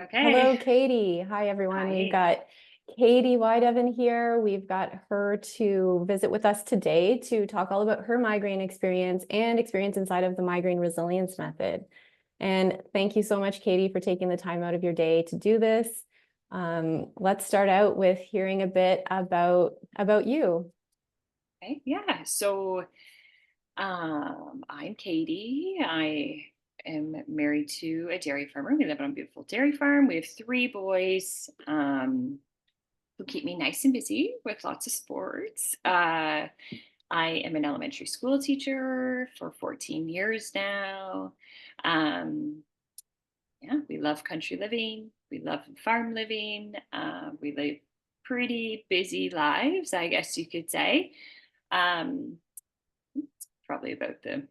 Okay. Hello, Katie. Hi, everyone. We've Hi. got Katie Wideven here. We've got her to visit with us today to talk all about her migraine experience and experience inside of the migraine resilience method. And thank you so much, Katie, for taking the time out of your day to do this. Let's start out with hearing a bit about you. Okay. Yeah. I'm Katie. I am married to a dairy farmer. We live on a beautiful dairy farm. We have three boys who keep me nice and busy with lots of sports. I am an elementary school teacher for 14 years now. Um, yeah, we love country living. We love farm living. We live pretty busy lives, I guess you could say. Um, Probably about the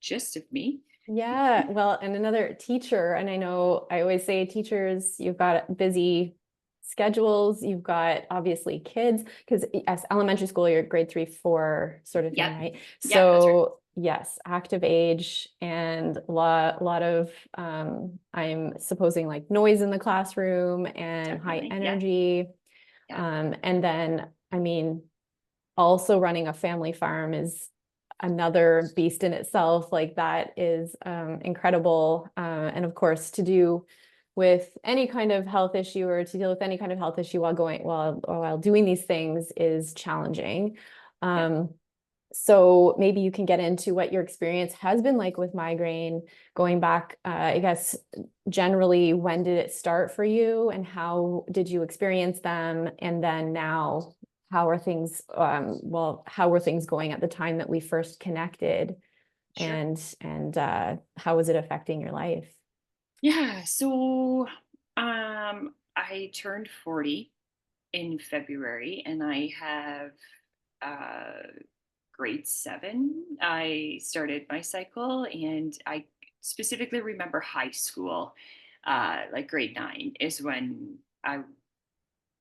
gist of me. Yeah, well, and another teacher, and I know I always say teachers, you've got busy schedules, you've got obviously kids, because as elementary school, you're grade 3, 4 sort of thing, Yep. right? Yep, that's right. So yes, active age and lot of I'm supposing like noise in the classroom and high Definitely. Yep. energy. Yep. And then I mean also running a family farm is another beast in itself. Like that is incredible. And of course, to do with any kind of health issue or to deal with any kind of health issue while doing these things is challenging. Yep. Um, so maybe you can get into what your experience has been like with migraine, going back, I guess, generally, when did it start for you and how did you experience them? And then now, how were things going at the time that we first connected Sure. and how was it affecting your life? Yeah. I turned 40 in February and I have uh grade 7. I started my cycle and I specifically remember high school. Like grade 9 is when I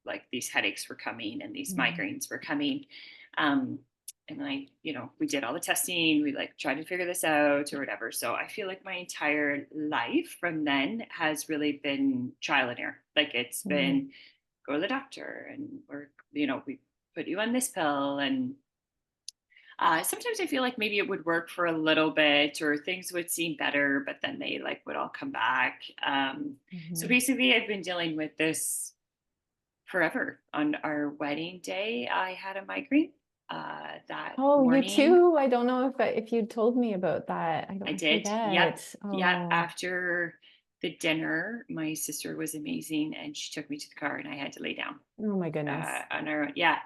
like these headaches were coming and these Mm. migraines were coming. Um, and we did all the testing, we like tried to figure this out or whatever. So I feel like my entire life from then has really been trial and error. Like it's Mm. been go to the doctor and we put you on this pill. And sometimes I feel like maybe it would work for a little bit or things would seem better, but then they like would all come back. So Mhm. basically I've been dealing with this forever. On our wedding day, I had a migraine. That Oh, you morning, too? I don't know if you told me about that. I I did. Yep. forget. Yep. Oh, After the dinner, my sister was amazing and she took me to the car and I had to lay down oh my goodness. on our own. Yeah.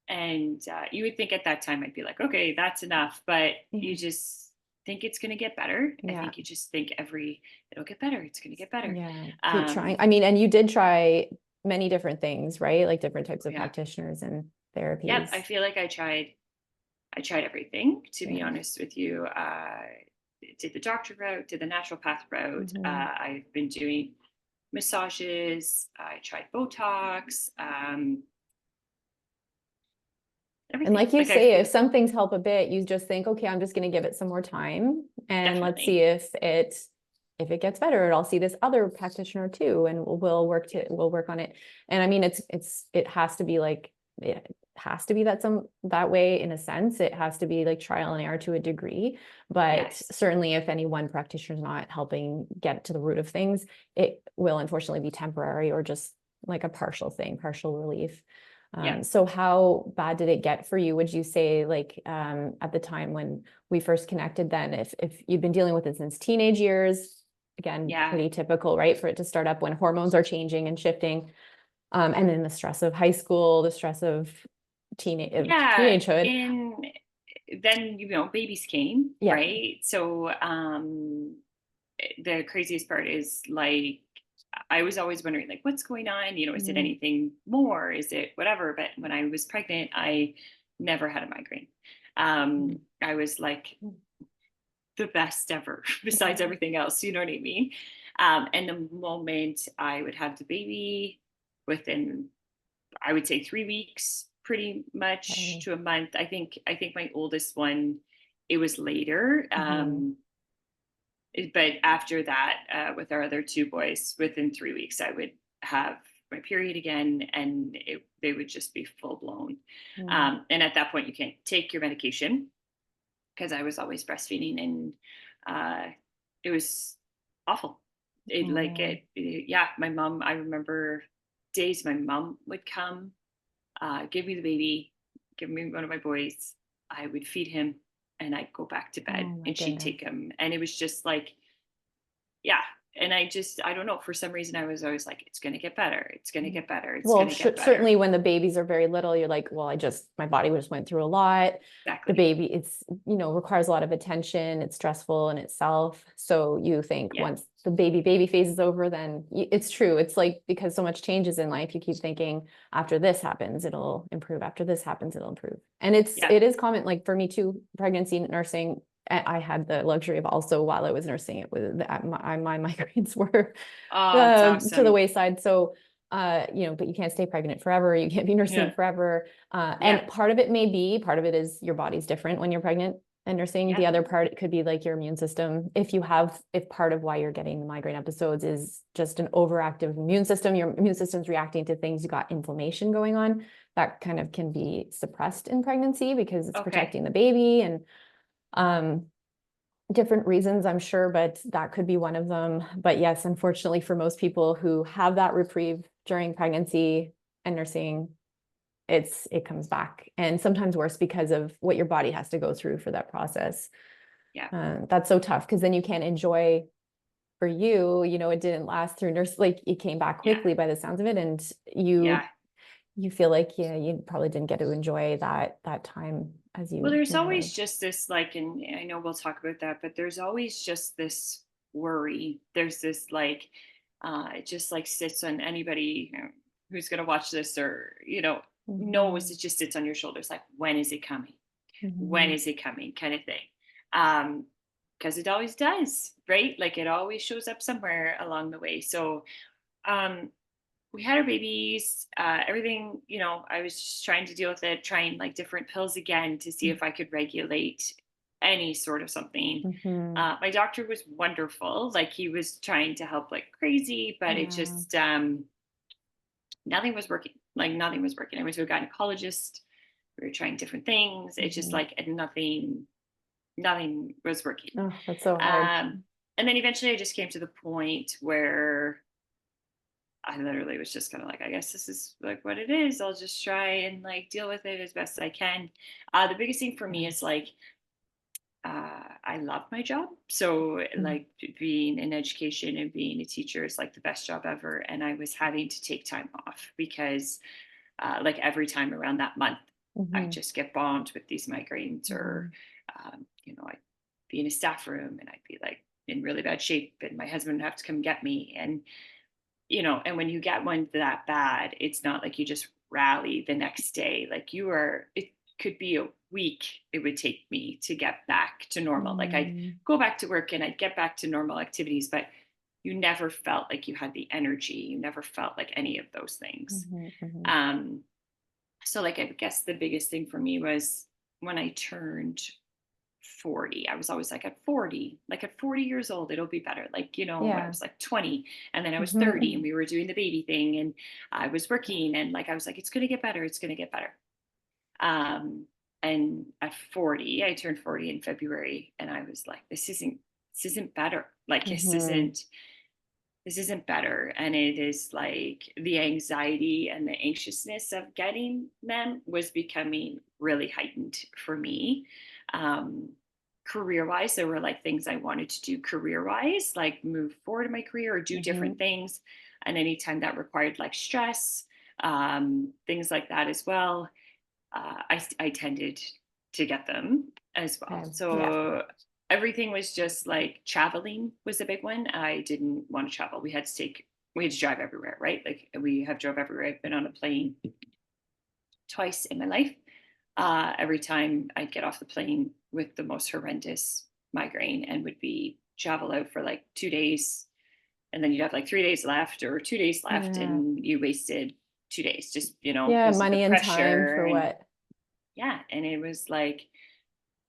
And you would think at that time I'd be like, okay, that's enough. But you Yeah. just think it's going to get better. I Yeah. think you just think it'll get better. It's going to get better. Yeah. Keep trying. Um, I mean, and you did try many different things, right? Like different types oh, of yeah. practitioners and Yep. I therapies. feel like I tried everything, to be Yeah. honest with you. Did the doctor route, did the naturopath route. Mhm. I've been doing massages. I tried Botox, And everything. like you Like I say, if feel some things help a bit, you just think, okay, I'm just going to give it some more time and let's see definitely, if it gets better. I'll see this other practitioner too, and yeah, we'll work on it. And I mean, it has to be like it has to be that way in a sense. It has to be like trial and error to a degree. But yes, certainly, if any one practitioner is not helping get to the root of things, it will unfortunately be temporary or just like a partial thing, partial relief. yeah. So how bad did it get for you? Would you say like at the time when we first connected then, if you've been dealing with it since teenage years, again, Yeah. pretty typical, right? For it to start up when hormones are changing and shifting. And then the stress of high school, the stress of Yeah. teenagehood. In Then, babies came, Yeah. right? So the craziest part is like I was always wondering like what's going on, is it Mm. anything more? Is it whatever? But when I was pregnant, I never had a migraine. I was like the best ever besides everything else, you know what I mean? And the moment I would have the baby, within I would say 3 weeks, pretty much Okay. to a month. I think my oldest one, it was later. Mhm. But after that, with our other two boys, within 3 weeks, I would have my period again, and they would just be full blown. Mm. And at that point, you can't take your medication because I was always breastfeeding, and uh, it was awful. It Oh like man. yeah. My mom. I remember days my mom would come, give me the baby, give me one of my boys. I would feed him, and I'd go back to bed, Oh my and she'd goodness. take him, and it was just like, yeah. And I don't know, for some reason I was always like, it's going to get better, it's going to Mm. get better, it's going Well, to get better. certainly when the babies are very little, you're like, well, my body just went through a lot. The Exactly. baby, requires a lot of attention. It's stressful in itself. So you think Yeah. once the baby phase is over, then it's true. It's like because so much changes in life, you keep thinking after this happens, it'll improve. After this happens, it'll improve. And Yeah. it is common, like for me too, pregnancy, nursing. I had the luxury of also while I was nursing it with my migraines were Oh, it's to the awesome. wayside. So but you can't stay pregnant forever. You can't be nursing Yeah. forever. Yeah. And part of it is your body's different when you're pregnant and nursing. Yeah. The other part, it could be like your immune system. If part of why you're getting the migraine episodes is just an overactive immune system, your immune system's reacting to things, you got inflammation going on, that kind of can be suppressed in pregnancy because it's Okay. protecting the baby and, um, different reasons, I'm sure, but that could be one of them. But yes, unfortunately, for most people who have that reprieve during pregnancy and nursing, it comes back and sometimes worse because of what your body has to go through for that process. Yeah. That's so tough because then you can't enjoy for you, it didn't last through nurse, like it came back Yeah. quickly by the sounds of it. And Yeah. you feel like, yeah, you probably didn't get to enjoy that time as Well, you there's might have. always just this, like, and I know we'll talk about that, but there's always just this worry. There's this, like, it just like sits on anybody, who's going to watch this, or, knows, Mhm, it just sits on your shoulders. Like, when is it coming? When mhm, is it coming? Kind of thing. Um, because it always does, right? Like, it always shows up somewhere along the way. So, um, we had our babies, everything, I was just trying to deal with it, trying like different pills again to see if I could regulate any sort of something. mhm. My doctor was wonderful. Like, he was trying to help like crazy, but it Yeah. just, nothing was working. Like, nothing was working. I went to a gynecologist. We were trying different things. It's just Mhm. like, and nothing was working. Oh, that's so hard. Um, and then eventually I just came to the point where I literally was just kind of like, I guess this is like what it is. I'll just try and like deal with it as best I can. The biggest thing for me Yeah. is like, I love my job. So, Mhm, like, being in education and being a teacher is like the best job ever. And I was having to take time off because, like, every time around that month, I mhm, just get bombed with these migraines, or, mhm, I'd be in a staff room and I'd be like in really bad shape, and my husband would have to come get me. And when you get one that bad, it's not like you just rally the next day. Like, it could be a week it would take me to get back to normal. Like, I'd mm, go back to work and I'd get back to normal activities, but you never felt like you had the energy. You never felt like any of those things. mhm, mhm. Um, so, like, I guess the biggest thing for me was when I turned 40. I was always like, at 40, like at 40 years old, it'll be better. Like, I Yeah. was like 20, and then I was 30, and Mhm. we were doing the baby thing, and I was working, and like, I was like, it's going to get better. It's going to get better. Um, and at 40, I turned 40 in February, and I was like, this isn't better. Like, Mhm. this isn't better. And it is like the anxiety and the anxiousness of getting them was becoming really heightened for me. um, Career wise, there were like things I wanted to do career wise, like move forward in my career or do different Mhm. things, and anytime that required like stress, things like that as well, I tended to get them as well. Okay. Yeah. So everything was just like, traveling was a big one. I didn't want to travel. We had to drive everywhere, right? Like, we have drove everywhere. I've been on a plane twice in my life. Every time I'd get off the plane with the most horrendous migraine, and would be travel out for like 2 days, and then you'd have like 3 days left or 2 days left, Yeah. and you wasted 2 days just Yeah. because of the Money and time pressure. for And what? yeah, and it was like,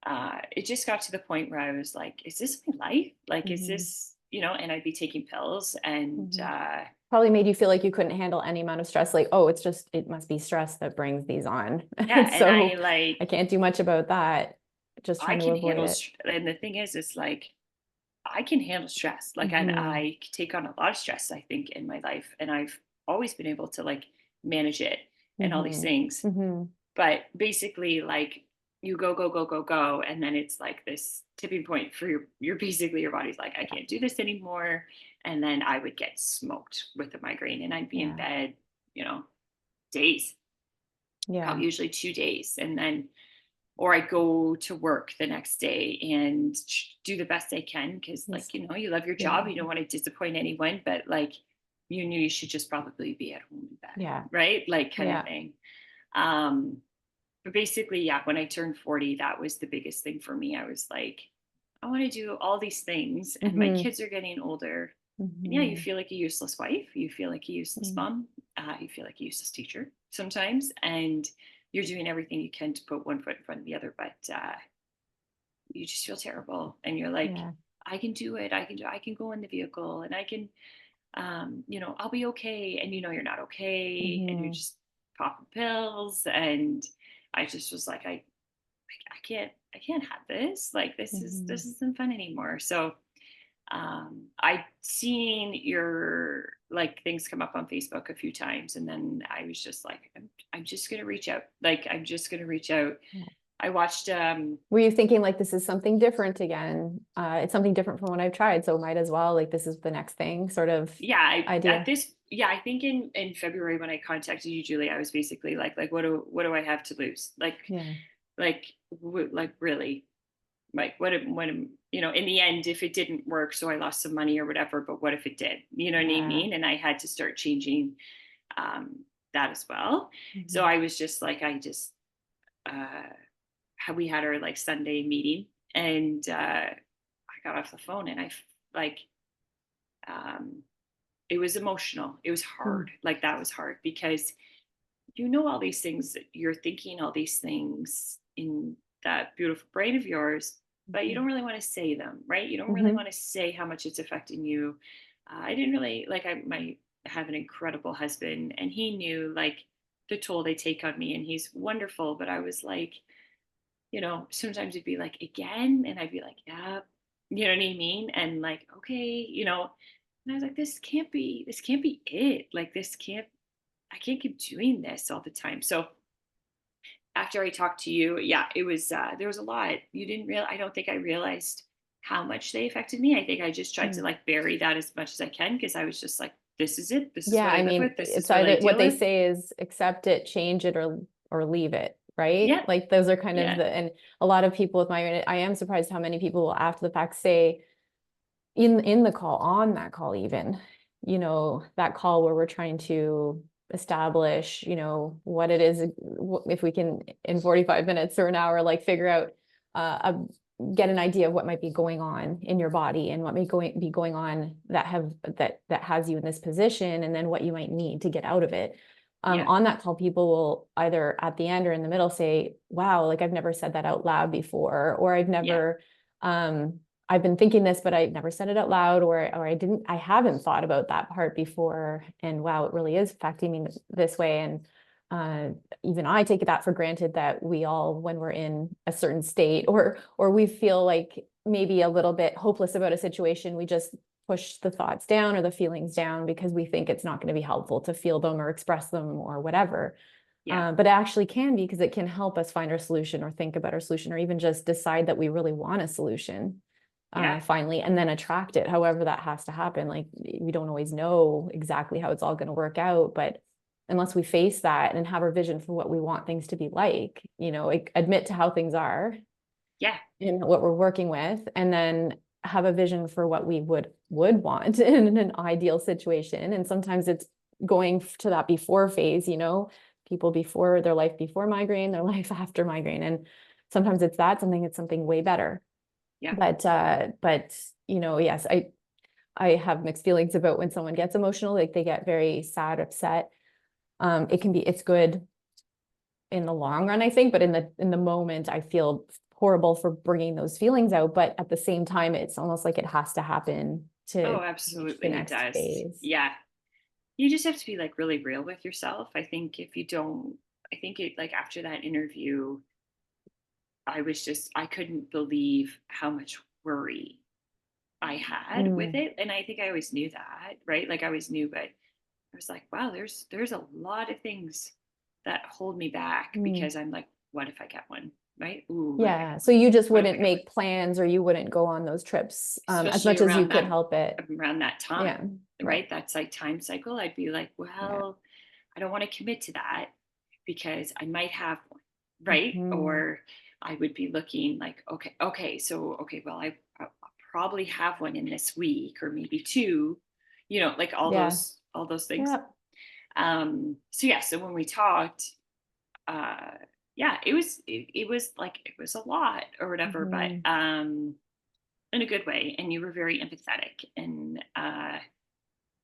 it just got to the point where I was like, is this my life? Like, is Mhm. this, and I'd be taking pills and Mhm. Probably made you feel like you couldn't handle any amount of stress, like, oh, it's just, it must be stress that brings these on. yeah, and I So like, I can't do much about that. Just I trying to can avoid handle, it. and the thing is like, I can handle stress. Like, and Mhm. I take on a lot of stress, I think, in my life. And I've always been able to like manage it and all these Mhm. things. Mhm. But basically, like, you go, go, go, go, go. And then it's like this tipping point for your basically your body's like, I can't do this anymore. And then I would get smoked with a migraine and I'd be in Yeah. bed, days, Yeah. usually 2 days. And then or I go to work the next day and do the best I can because, Yes. like, you love your Yeah. job, you don't want to disappoint anyone, but like, you knew you should just probably be at home in bed, Yeah. right? Like, kind of Yeah. thing. Um, but basically, yeah, when I turned 40, that was the biggest thing for me. I was like, I want to do all these things, and my Mhm. kids are getting older. And yeah, you Mhm. feel like a useless wife, you feel like a useless Mm. mom, you feel like a useless teacher sometimes, and you're doing everything you can to put one foot in front of the other, but you just feel terrible, and you're like, Yeah. I can do it. I can go in the vehicle, and I can, I'll be okay. And you're not okay, and you're Mhm. just popping pills. And I just was like, I can't have this. Like, Mhm. this isn't fun anymore. So I'd seen your like things come up on Facebook a few times, and then I was just like, I'm just gonna reach out. Like, I'm just gonna reach out. Yeah. I watched Were you thinking like this is something different again? It's something different from what I've tried, so might as well, like this is the next thing sort of yeah, idea. I think in February when I contacted you, Julie, I was basically like, what do I have to lose? Yeah. Like really, like in the end, if it didn't work, so I lost some money or whatever, but what if it did? You know what I Yeah. mean? And I had to start changing um, that as well. So Mhm. I was just like, uh, we had our like Sunday meeting, and I got off the phone, and like, um, it was emotional. It was Mm. hard. Like, that was hard because all these things, that you're thinking all these things in that beautiful brain of yours, but you Mhm. don't really want to say them, right? You don't really Mhm. want to say how much it's affecting you. I didn't really like, I have an incredible husband, and he knew like the toll they take on me, and he's wonderful. But I was like, sometimes it'd be like, again, and I'd be like, yeah, you know what I mean? And like, okay, and I was like, this can't be it. Like, I can't keep doing this all the time. So after I talked to you, yeah, it was, there was a lot. I don't think I realized how much they affected me. I think I just tried to Mm. like bury that as much as I can, because I was just like, this is it. This is Yeah, what I I live mean, with. This is it's what I either what deal they with. say is accept it, change it, or leave it, right? Yeah. Like those are kind of Yeah. and a lot of people with migraine, I am surprised how many people will after the fact say in the call, on that call even, that call where we're trying to establish, what it is, if we can in 45 minutes or an hour, like figure out, get an idea of what might be going on in your body and what may be going on that has you in this position, and then what you might need to get out of it. Yeah. On that call, people will either at the end or in the middle say, wow, like I've never said that out loud before, or Yeah. um, I've been thinking this, but I never said it out loud, or I haven't thought about that part before. And wow, it really is affecting me this way. And uh, even I take that for granted that we all, when we're in a certain state, or we feel like maybe a little bit hopeless about a situation, we just push the thoughts down or the feelings down because we think it's not going to be helpful to feel them or express them or whatever. Yeah. But it actually can be, because it can help us find our solution or think about our solution or even just decide that we really want a solution Yeah. finally, and then attract it. However, that has to happen. Like we don't always know exactly how it's all going to work out, but unless we face that and have our vision for what we want things to be like, admit to how things are Yeah. and what we're working with, and then have a vision for what we would want in an ideal situation. And sometimes it's going to that before phase, people before their life before migraine, their life after migraine. And sometimes it's something way better. Yeah. But yes, I have mixed feelings about when someone gets emotional, like they get very sad, upset. It's good in the long run, I think, but in the moment, I feel horrible for bringing those feelings out, but at the same time, it's almost like it has to happen to Oh, reach the absolutely, it next does. phase. Yeah. You just have to be like really real with yourself. I think if you don't, I think it like after that interview, I couldn't believe how much worry I had with Mm, it. And I think I always knew that, right? Like I always knew, but I was like, wow, there's a lot of things that hold me back mm. because I'm like, what if I get one? Right? Ooh, what if I Yeah, get so one? you just What if I wouldn't get one? make plans or you wouldn't go on those trips as Especially much as you could help it. around that Yeah, time, right. right? That's like time cycle. I'd be like, Yeah. well, I don't want to commit to that because I might have one, right? Mhm. Or I would be looking like, okay, well, I'll probably have one in this week or maybe two, like Yeah. all those things. Yeah. So yeah, so when we talked, uh, yeah, it was like it was a lot or whatever, but Mhm. in a good way, and you were very empathetic, and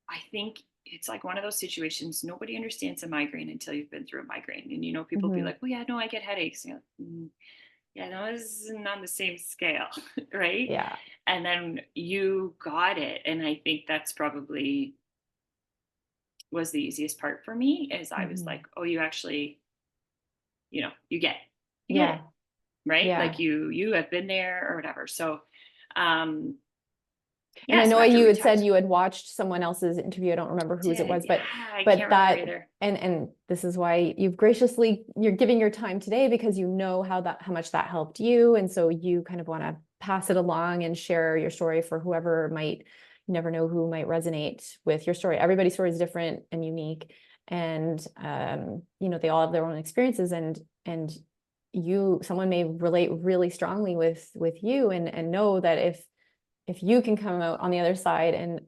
I think it's like one of those situations nobody understands a migraine until you've been through a migraine. And people be Mhm. like, "Well, yeah, no, I get headaches." And you're like, yeah, no, this isn't on the same scale, right? Yeah. And then you got it, and I think that's probably was the easiest part for me. Is I was Mhm. like, "Oh, you actually, you you get it, Yeah. right? Like Yeah. you have been there or whatever." So, um, And yeah. I So know after you we had said talked, you had watched someone else's interview. I don't remember whose it did was, yeah, I but can't remember that either. and this is why you're giving your time today because you know how much that helped you. And so you kind of want to pass it along and share your story for whoever might, you never know who might resonate with your story. Everybody's story is different and unique. And they all have their own experiences and someone may relate really strongly with you and know that if you can come out on the other side and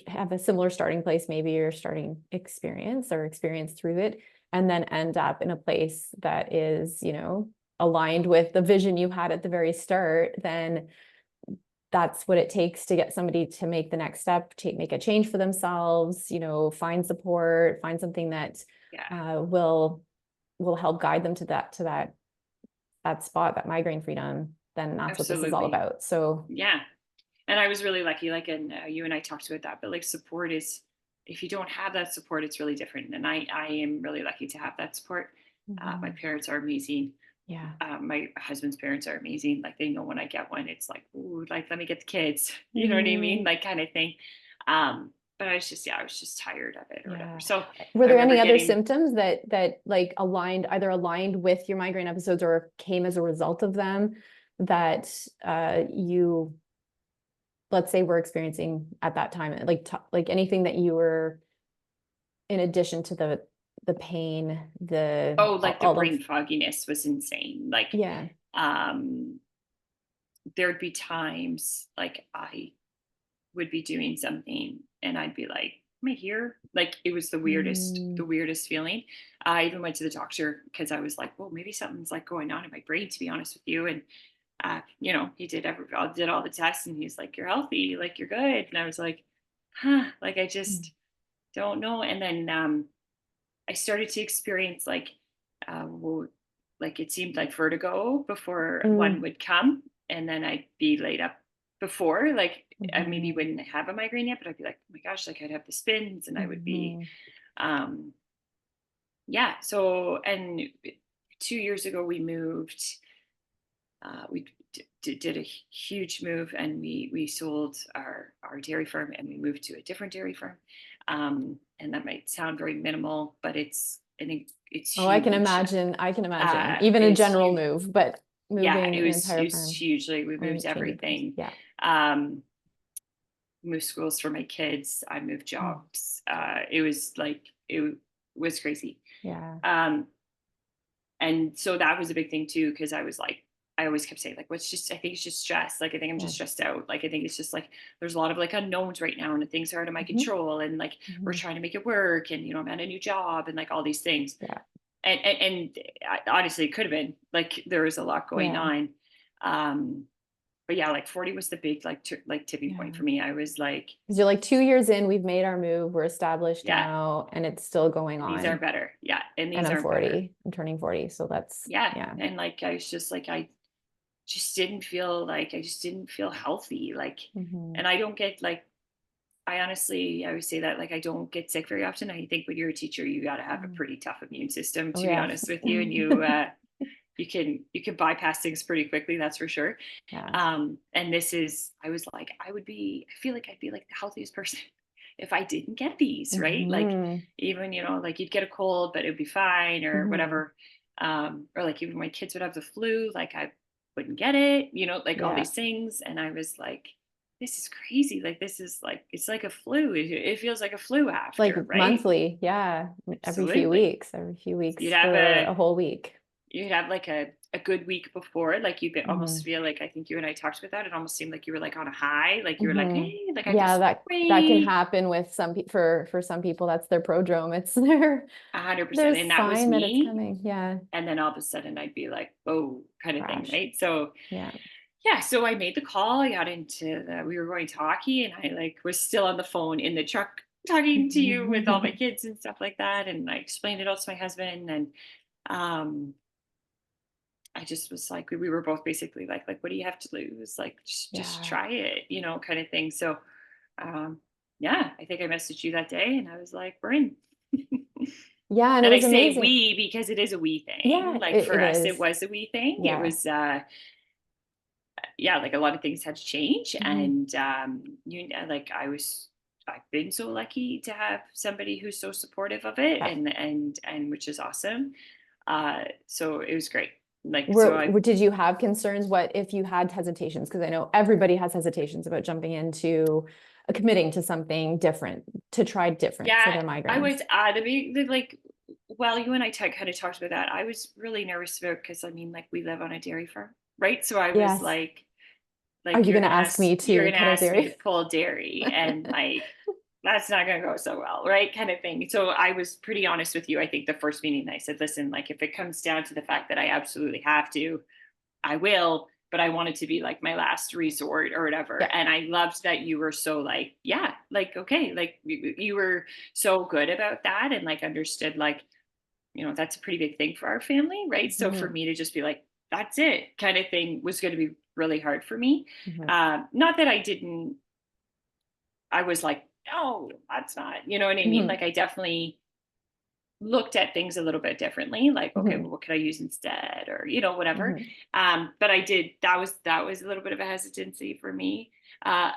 have a similar starting place, maybe your starting experience or experience through it, and then end up in a place that is aligned with the vision you had at the very start, then that's what it takes to get somebody to make the next step, make a change for themselves, find support, find something that Yeah, will help guide them to that spot, that migraine freedom. Then that's what this is all absolutely. about. So Yeah. And I was really lucky, like, and you and I talked about that, but like support is, if you don't have that support, it's really different. And I am really lucky to have that support. My mhm. parents are amazing. Yeah. My husband's parents are amazing. Like they know when I get one, it's like, ooh, like let me get the kids. You know what I mean? Mhm. Like kind of thing. But I was just tired of it or whatever. Yeah. So Were I there remember any other getting, symptoms that like either aligned with your migraine episodes or came as a result of them that you, let's say, were experiencing at that time? Like anything that you were, in addition to the pain, the oh, like the all of brain fogginess was insane. Like, yeah. um, there'd be times like I would be doing something and I'd be like, am I here? Like it was Mm, the weirdest feeling. I even went to the doctor because I was like, well, maybe something's like going on in my brain, to be honest with you. And he did all the tests and he's like, you're healthy, like you're good. And I was like, huh, like I mm, just don't know. And then I started to experience well, like it seemed like vertigo before one mm, would come, and then I'd be laid up before. Like I maybe mhm, wouldn't have a migraine yet, but I'd be like, oh my gosh, like I'd have the spins, and I would be, mhm, um, yeah. So, and 2 years ago we moved. We did a huge move, and we sold our dairy farm, and we moved to a different dairy farm. And that might sound very minimal, but I think it's oh, I can huge. imagine. I can imagine. Even It a was general huge. move, but Yeah, moving an it entire was farm huge. Like we or moved changing place. everything. Yeah. Um, moved schools for my kids. I moved Mm, jobs. It was like it was crazy. yeah. Um, and so that was a big thing too, because I was like, I always kept saying like, I think it's just stress. Like I think I'm Yeah. just stressed out. Like I think it's just like there's a lot of like unknowns right now, and things are out of my Mhm, control, and like we're mhm. trying to make it work, and I'm at a new job, and like all these things. Yeah. And honestly, it could have been like there was a lot going Yeah. on. Um, but yeah, like 40 was the big like like tipping point Yeah. for me. I was like, 'Cause you're like 2 years in, we've made our move, we're established yeah, now, and it's still going and these are on. better. Yeah, and And these I'm are better. 40. I'm turning 40. So that's, Yeah, yeah. and like I was just like I just didn't feel healthy. Like, Hmm. and I don't get like I honestly, I would say that like I don't get sick very often. I think when you're a teacher, you got to have a pretty tough immune system, Oh, to be yeah. honest with you, and you can bypass things pretty quickly. That's for sure. Yeah. And this is, I was like, I feel like I'd be like the healthiest person if I didn't get these, right? Like, Hmm. even, like you'd get a cold, but it'd be fine or Hmm. whatever. Or like even my kids would have the flu, like I wouldn't get it, like all Yeah. these things. And I was like, this is crazy. Like, this is like, it's like a flu. It feels like a flu Like after, right? monthly. Yeah. Absolutely. Every few You'd weeks have for a whole week. like a good week before, like you could almost Hmm. feel like, I think you and I talked about that. It almost seemed like you were like on a high, like you were like, Hmm. hey, like I feel Yeah, so that can great. happen with some people. For some people, that's their prodrome. It's 100%. their And that was sign that it's me. coming. Yeah. And then all of a sudden I'd be like, oh, kind of thing. Crash. Right. So Yeah. yeah, so I made the call. I got we were going to hockey, and I like was still on the phone in the truck talking to you with all my kids and stuff like that. And I explained it all to my husband, and um, I just was like, we were both basically like, what do you have to lose? Like, just Yeah. try it, kind of thing. So, um, yeah, I think I messaged you that day, and I was like, we're in. Yeah, and it And I was say amazing. we because it is a we thing. Yeah, Like it for us, it is. was a we thing. It Yeah. was, yeah, like a lot of things had to change, Mhm. and like I've been so lucky to have somebody who's so supportive of it, Yeah. and which is awesome. So it was great. Like, so Were, I did you have concerns? What if you had hesitations? Because I know everybody has hesitations about jumping into committing to something different, to try different for Yeah, their I migraines. was like, well, you and I kind of talked about that. I was really nervous about, because I mean, like, we live on a dairy farm, right? So I was Yes. Are like you going to ask me you're to gonna cut out ask me to dairy? pull dairy, and like that's not gonna go so well, right? Kind of thing. So I was pretty honest with you. I think the first meeting I said, listen, like if it comes down to the fact that I absolutely have to, I will, but I want it to be like my last resort or whatever. Yeah. And I loved that you were so like, yeah, like, okay, like you were so good about that, and like understood, like, that's a pretty big thing for our family, right? So for Mhm. me to just be like, that's it kind of thing was going to be really hard for me. Mhm. Not that I was like, no, that's not, you know what I mean? Mhm. Like I definitely looked at things a little bit differently, like, okay, well, Mhm. what could I use instead, or whatever. Mhm. But I did, that was a little bit of a hesitancy for me. uh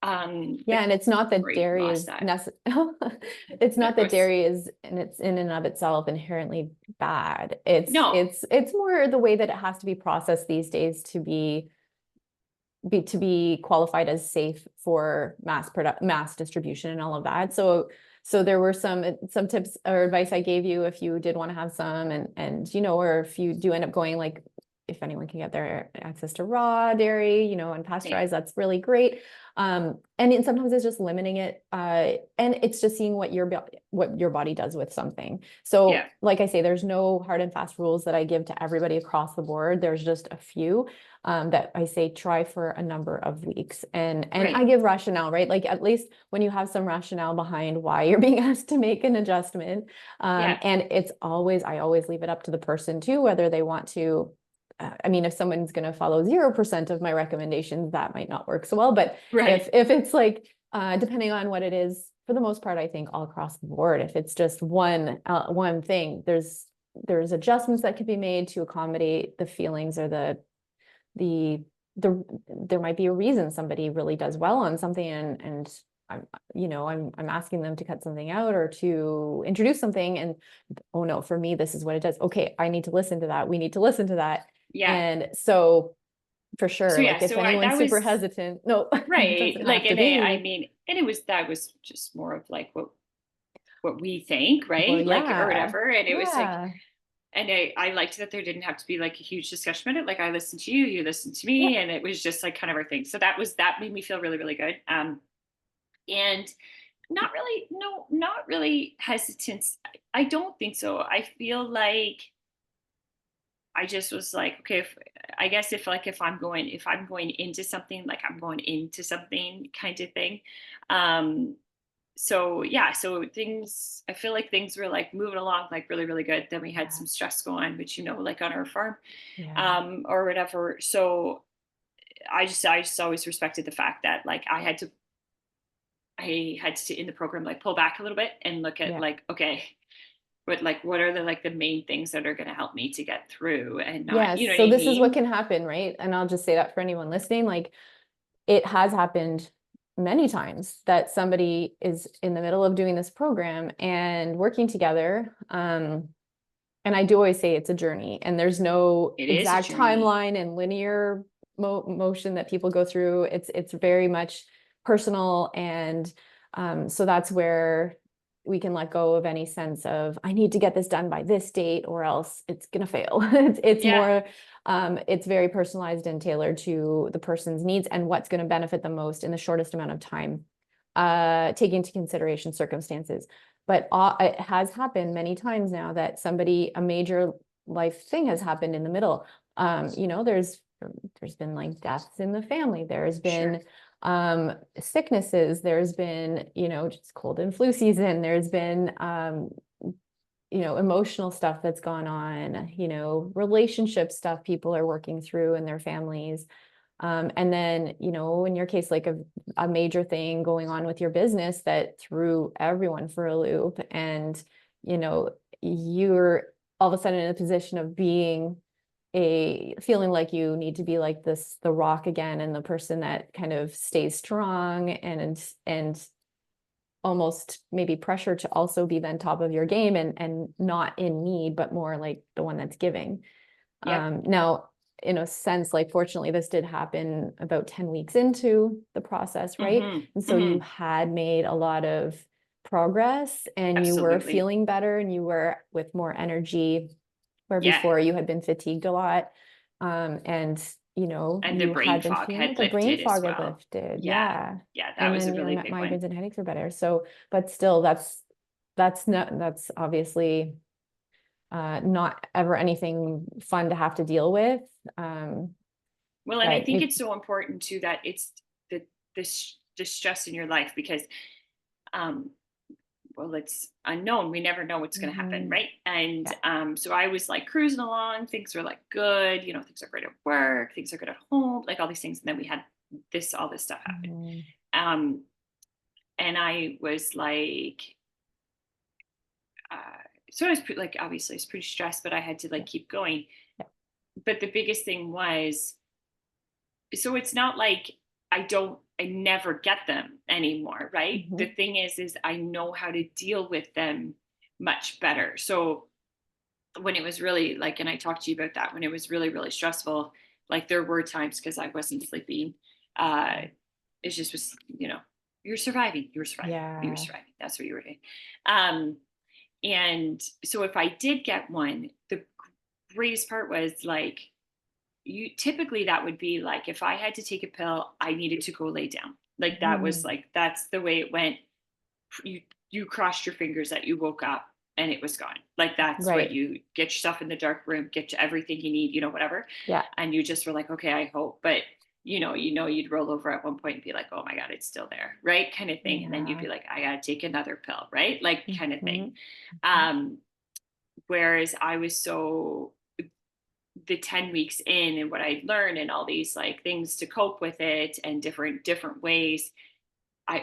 Yeah, but and it's not that great, dairy lost is that. it's not That that goes, dairy is, and it's in and of itself inherently bad. It's no, it's it's more the way that it has to be processed these days to be qualified as safe for mass distribution and all of that. So there were some tips or advice I gave you if you did want to have some, and or if you do end up going, like, if anyone can get their access to raw dairy, and yeah, pasteurized, that's really great. And sometimes it's just limiting it, and it's just seeing what your body does with something. yeah, So like I say, there's no hard and fast rules that I give to everybody across the board. There's just a few that I say try for a number of weeks, and I right, give rationale, right? Like at least when you have some rationale behind why you're being asked to make an adjustment, yeah, and I always leave it up to the person too, whether they want to. I mean, if someone's going to follow 0% of my recommendations, that might not work so well. But right, if it's like, depending on what it is, for the most part, I think all across the board, if it's just one thing, there's adjustments that can be made to accommodate the feelings or the there might be a reason somebody really does well on something, and I'm asking them to cut something out or to introduce something, and oh no, for me this is what it does. Okay, I need to listen to that. We need to listen to that. yeah. And so for So sure, yeah, like if so I anyone's that super was hesitant, no, it right. doesn't Like, have to and I be. mean, and that was just more of like what we think, Well, right? Like, or yeah, whatever. And it was like, yeah, and I liked that there didn't have to be like a huge discussion about it. Like I listened to you, you listened to yeah. me, and it was just like kind of our thing. So that made me feel really, really good. And not really, no, not really hesitance. I don't think so. I feel like I just was like, okay, I guess if I'm going into something, like I'm going into something kind of thing. Um, so yeah, so things, I feel like things were like moving along like really, really good. Then we had Yeah. some stress go on, which, like on our farm, Yeah. or whatever. So I just always respected the fact that like I had to in the program like pull back a little bit and look at Yeah. like, okay, but like what are the main things that are going to help me to get through and not, you Yes. know what So I this is what mean? can happen, right? And I'll just say that for anyone listening, like it has happened many times that somebody is in the middle of doing this program and working together. And I do always say it's a journey, and there's no It is a exact journey. timeline and linear motion that people go through. It's very much personal, and so that's where we can let go of any sense of I need to get this done by this date or else it's gonna fail. It's Yeah. more it's very personalized and tailored to the person's needs and what's going to benefit them most in the shortest amount of time, taking into consideration circumstances. But it has happened many times now that a major life thing has happened in the middle. There's been like deaths in the family. There's Sure. been sicknesses. There's been, just cold and flu season. There's been, emotional stuff that's gone on, relationship stuff people are working through in their families. And then, in your case, like a major thing going on with your business that threw everyone for a loop. And, you know, you're all of a sudden in a position of being feeling like you need to be like the rock again, and the person that kind of stays strong and almost maybe pressure to also be then top of your game and not in need, but more like the one that's giving. Yep. Now, in a sense, like fortunately, this did happen about 10 weeks into the process, right? Hmm. And so you Hmm. had made a lot of progress and you were Absolutely. feeling better and you were with more energy, where Yeah. before you had been fatigued a lot. And And the you brain had been fog feeling had the brain lifted as fog had well. lifted. Yeah. Yeah. Yeah. That And was a then your really big one. migraines and headaches were better. So, but still, that's obviously not ever anything fun to have to deal with. Um, Well, and I but think you, it's so important too that it's the stress in your life because, um, well, it's unknown. We never know what's going to happen, Mhm. right? And Yeah. so I was like cruising along. Things were like good. Things are great at work. Things are good at home. Like all these things. And then we had all this stuff happen. Mhm. Um, and I was like, uh, so I was like, obviously, I was pretty stressed, but I had to Yeah. like keep going. Yeah. But the biggest thing was, so it's not like I never get them anymore, right? The Mhm. thing is I know how to deal with them much better. So when it was really like, and I talked to you about that, when it was really, really stressful, like there were times because I wasn't sleeping. Uh, it just was, you're surviving, you were Yeah. surviving. That's what you were doing. Um, and so if I did get one, the greatest part was like, you typically that would be like if I had to take a pill, I needed to go lay down. Like that was Mhm. like that's the way it went. You crossed your fingers that you woke up and it was gone. Like that's what Right. you get yourself in the dark room, get you everything you need, whatever. Yeah. And you just were like, okay, I hope. But you'd roll over at one point and be like, oh my God, it's still there, right? Kind of thing. And then you'd Yeah. be like, I gotta take another pill, right? Like kind of thing. Mhm. Mhm. Um, whereas I was so the 10 weeks in and what I'd learned and all these like things to cope with it and different ways.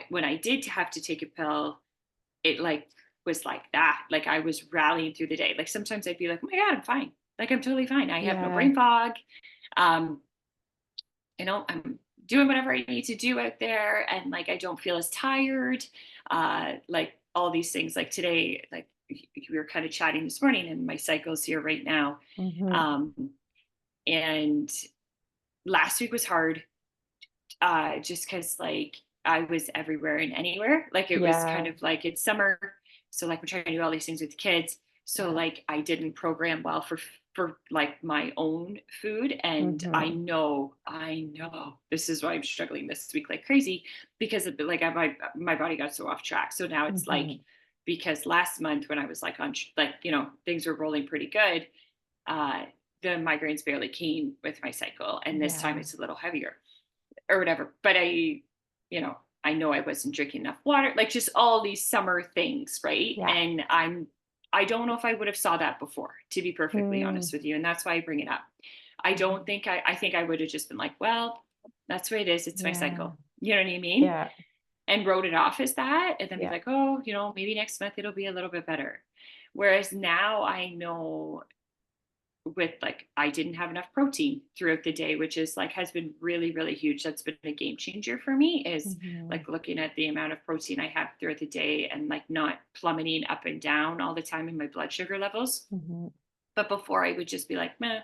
When I did have to take a pill, it like was like that. Like I was rallying through the day. Like sometimes I'd be like, oh my God, I'm fine. Like I'm totally fine. I have no Yeah. brain fog. Um, I'm doing whatever I need to do out there. And like I don't feel as tired. Like all these things. Like today, like we were kind of chatting this morning and my cycle's here right now. Mhm. Um, and last week was hard, just because like I was everywhere and anywhere. Like it was kind Yeah. of like it's summer, so like we're trying to do all these things with kids. So Yeah. like I didn't program well for like my own food, and Mhm. I know this is why I'm struggling this week like crazy because like my body got so off track. So now it's like Mhm. because last month when I was like on like things were rolling pretty good. the migraines barely came with my cycle, and this time Yeah. it's a little heavier or whatever. But I know I wasn't drinking enough water, like just all these summer things, right? Yeah. And I don't know if I would have saw that before, to be perfectly Mm, honest with you. And that's why I bring it up. I don't mhm. think I think I would have just been like, well, that's what it is. It's my Yeah. cycle. You know what I mean? Yeah. And wrote it off as that, and then be Yeah. like, oh, maybe next month it'll be a little bit better. Whereas now I know, with like, I didn't have enough protein throughout the day, which is like has been really, really huge. That's been a game changer for me, is Mhm. like looking at the amount of protein I have throughout the day and like not plummeting up and down all the time in my blood sugar levels. Mhm. But before I would just be like, meh,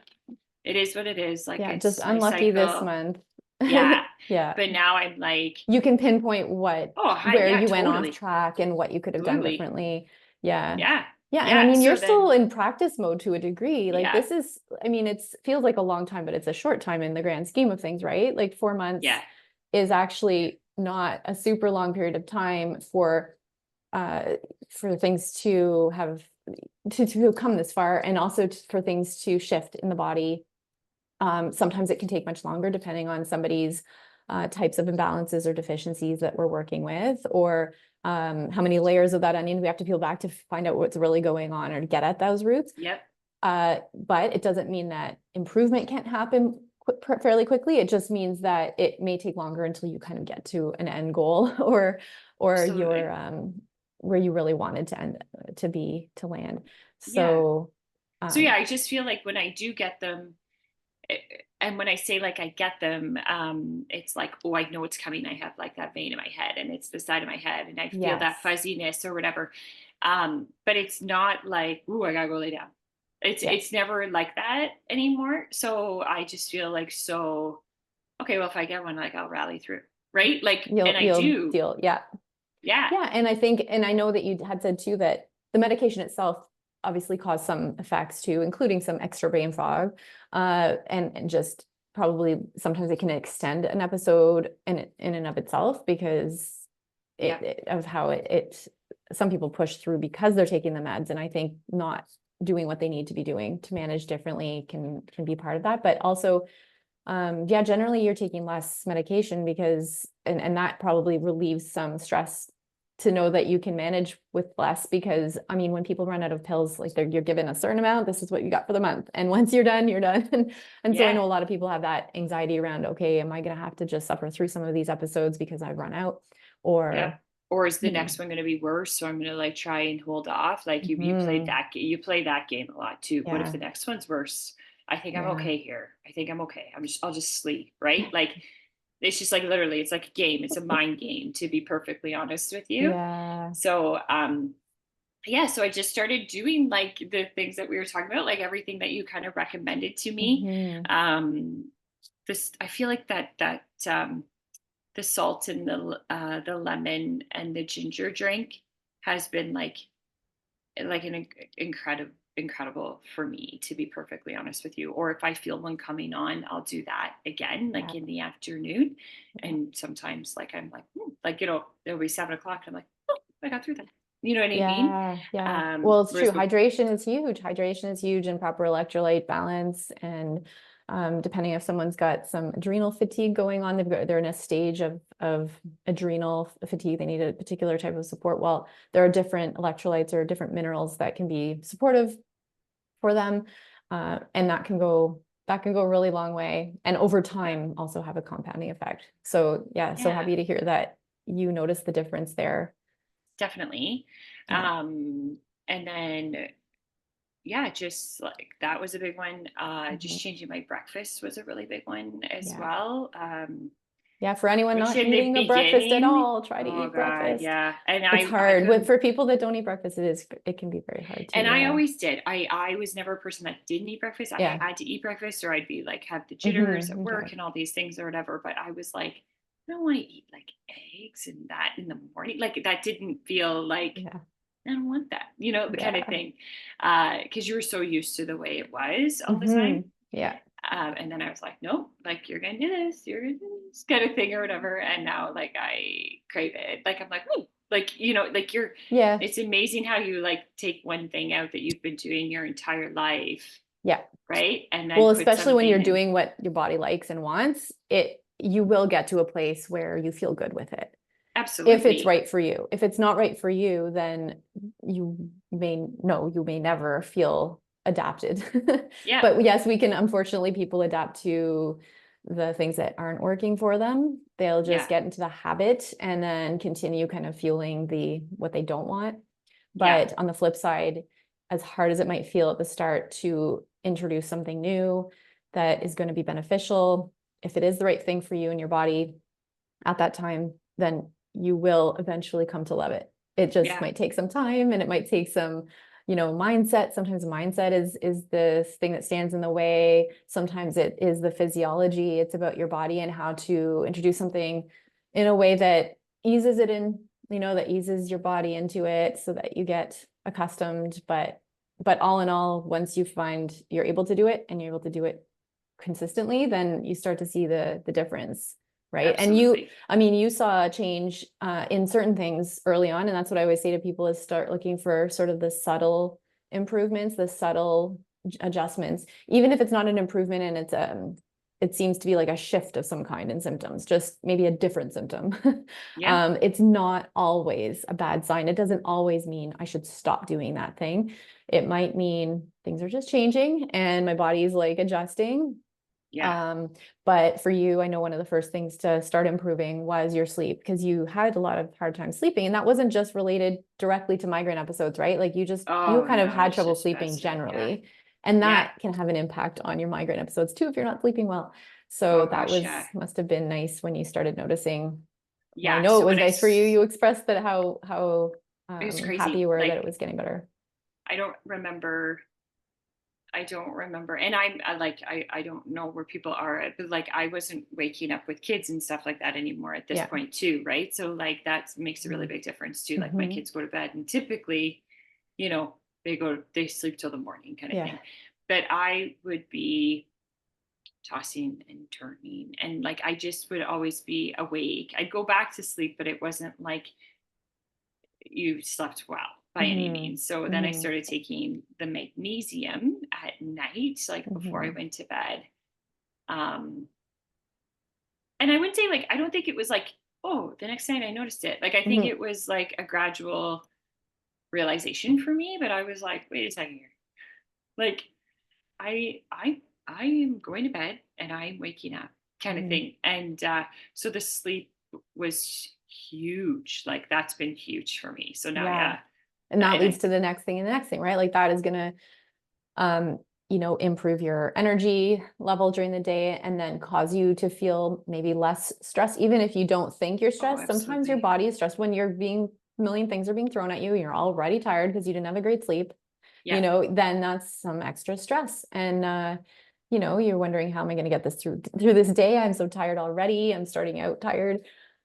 it is what it is. Like, Yeah, just it's my unlucky this cycle. month. Yeah. Yeah. But now I'm like, You can pinpoint oh, hi, where yeah, you went off totally. track and what you could have done Totally. differently. Yeah. Yeah. Yeah, and I Yeah. mean, you're So still then, in practice mode to a degree. Like yeah. this is, I mean, it's feels like a long time, but it's a short time in the grand scheme of things, right? Like 4 months Yeah. is actually not a super long period of time uh for things to have to come this far, and also for things to shift in the body. Sometimes it can take much longer depending on somebody's types of imbalances or deficiencies that we're working with, or how many layers of that onion we have to peel back to find out what's really going on or to get at those roots. Yep. But it doesn't mean that improvement can't happen fairly quickly. It just means that it may take longer until you kind of get to an end goal, or your Absolutely. where you really wanted to end to land. Yeah. So So yeah, um, I just feel like when I do get them, eh, and when I say like I get them, it's like, oh, I know it's coming. I have like that vein in my head, and it's the side of my head, and I feel that yes, fuzziness or whatever. But it's not like, oh, I gotta go lay down. It's yeah, it's never like that anymore. So I just feel like, so okay, well, if I get one, like, I'll rally through, right? Like, and I you'll do. deal. Yeah. Yeah. Yeah, and I think, and I know that you had said too that the medication itself obviously caused some effects too, including some extra brain fog, and just probably sometimes it can extend an episode in and of itself because Yeah. of how it some people push through because they're taking the meds, and I think not doing what they need to be doing to manage differently can be part of that, but also yeah, generally you're taking less medication because and that probably relieves some stress to know that you can manage with less, because I mean when people run out of pills, like you're given a certain amount, this is what you got for the month, and once you're done, you're done. And so I Yeah. know a lot of people have that anxiety around, okay, am I going to have to just suffer through some of these episodes because I've run out, Yep. or Or is the you know. next one going to be worse? So I'm going to like try and hold off. Like, you played Mhm. that you play that game a lot too. What if Yeah, the next one's worse? I think I'm yeah, okay here. I think I'm okay. I'll just sleep, right? Like, it's just like, literally, it's like a game. It's a mind game, to be perfectly honest with you. yeah. So yeah, so I just started doing like the things that we were talking about, like everything that you kind of recommended to me. Mhm. Um this I feel like the salt and the lemon and the ginger drink has been like an incredible for me, to be perfectly honest with you. Or if I feel one coming on, I'll do that again, like Yeah, in the afternoon. yeah. And sometimes like I'm like, like, it'll be 7 o'clock, and I'm like, oh, I got through that. You know what I mean? Yeah, yeah. Well, it's true. Whereas Hydration is huge. Hydration is huge, and proper electrolyte balance. And depending if someone's got some adrenal fatigue going on, they're in a stage of adrenal fatigue. They need a particular type of support. Well, there are different electrolytes or different minerals that can be supportive for them, and that can go a really long way. And over yeah, time, also have a compounding effect. So yeah, so yeah, happy to hear that you notice the difference there. definitely. Yeah. Um, and then yeah, just like that was a big one. Mhm. Just changing my breakfast was a really big one as Yeah. well. Yeah, for anyone Which not in the eating a breakfast at beginning, all, try to oh eat God, breakfast. yeah. And It's I hard. couldn't, For people that don't eat breakfast, it can be very hard and to I always did. I was never a person that didn't eat breakfast. I yeah. had to eat breakfast, or I'd be like, have the jitters at Okay. work and all these things or whatever. But I was like, I don't want to eat like eggs and that in the morning. Like, that didn't feel like, Yeah. I don't want that, the kind of Yeah. thing. Because you were so used to the way it was all the time. Hmm. Yeah. And then I was like, nope, like, you're gonna do this, you're gonna do this kind of thing or whatever. And now like I crave it. Like, I'm like, ooh, like, like Yeah. it's amazing how you like take one thing out that you've been doing your entire life. Yeah. right? And Well, then put especially when something you're in. doing what your body likes and wants, you will get to a place where you feel good with it. If it's Absolutely. right for you. If it's not right for you, then you may never feel adapted. Yeah. But yes, we can, unfortunately, people adapt to the things that aren't working for them. They'll just Yeah. get into the habit and then continue kind of fueling what they don't want. Yeah. But on the flip side, as hard as it might feel at the start to introduce something new that is going to be beneficial, if it is the right thing for you and your body at that time, then you will eventually come to love it. It just Yeah. might take some time, and it might take some, mindset. Sometimes mindset is the thing that stands in the way. Sometimes it is the physiology. It's about your body and how to introduce something in a way that eases it in, that eases your body into it so that you get accustomed. But all in all, once you find you're able to do it and you're able to do it consistently, then you start to see the difference, right? And Absolutely. you saw a change in certain things early on, and that's what I always say to people is start looking for sort of the subtle improvements, the subtle adjustments, even if it's not an improvement and it seems to be like a shift of some kind in symptoms, just maybe a different symptom. Yeah. It's not always a bad sign. It doesn't always mean I should stop doing that thing. It might mean things are just changing and my body's like adjusting. Yeah. Um, but for you, I know one of the first things to start improving was your sleep because you had a lot of hard time sleeping, and that wasn't just related directly to migraine episodes, right? Like you Oh kind of no, had it's trouble just sleeping positive. Yeah. generally, and Yeah. that can have an impact on your migraine episodes too if you're not sleeping well. So Oh that gosh, yeah. must have been nice when you started noticing. Well, I Yeah. know it So was nice for you. You expressed that how it was happy you crazy. were that it Like was getting better. I don't remember. I don't remember. And I don't know where people are, but like I wasn't waking up with kids and stuff like that anymore at this Yeah. point too, right? So like that makes a really Mhm. big difference too. Like my Mhm. kids go to bed and typically, they sleep till the morning kind of Yeah. thing. But I would be tossing and turning and like I just would always be awake. I'd go back to sleep, but it wasn't like you slept well by any Mhm. means. So then I Mhm. started taking the magnesium at night, like before I Mhm. went to bed. Um, and I would say, like, I don't think it was like, oh, the next night I noticed it. Like, I think Mhm. it was like a gradual realization for me, but I was like, wait a second here. Like, I, I, I am going to bed and I'm waking up kind of Mhm. thing. And so the sleep was huge. Like, that's been huge for me. So now, Yeah. yeah. And that And leads I, to the next thing and the next thing, right? Like that is going to, um, improve your energy level during the day and then cause you to feel maybe less stress, even if you don't think you're oh, stressed. Sometimes your absolutely. body is stressed when a million things are being thrown at you. You're already tired because you didn't have a great sleep, Yeah. then that's some extra stress. And, you're wondering, how am I going to get this through this day? I'm so tired already. I'm starting out tired.